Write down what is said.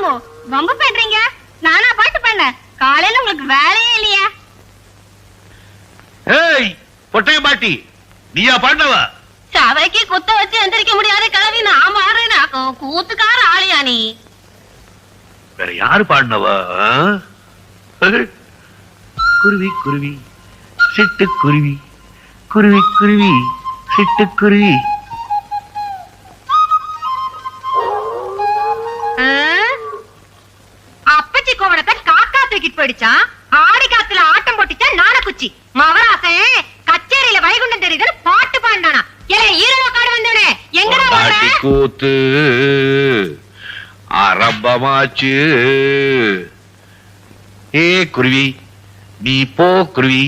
வாங்க ரொம்ப பண்றீங்க. நானா பாட்டு பண்ண காலையில உங்களுக்கு வேலையே இல்லையா? ஏய் பொட்டைய பாட்டி, நீயா பாண்டவ? சபைக்கு குத்த வச்சு எந்திரிக்க முடியாத கிளவி நான் மாறுனாக்கும் கூத்துக்கார ஆளியா நீ? வேற யாரு பாடினவ? குருவி குருவி சிட்டு குருவி, குருவி குருவி சிட்டு குருவி. அப்பச்சி கோவணத்தை காக்கா தூக்கிட்டு போயிடுச்சா? ஆடி காத்துல ஆட்டம் போட்டுச்சா நான குச்சி மவராசன் கச்சேரியில வைகுண்டம் தெரியுதுன்னு பாட்டு பாண்டானா? ஈரவ காடு வந்தோடனே எங்கடா பாட்டி கூத்து ஆரம்பமாச்சு. ஏ குருவி நீ போ குருவி,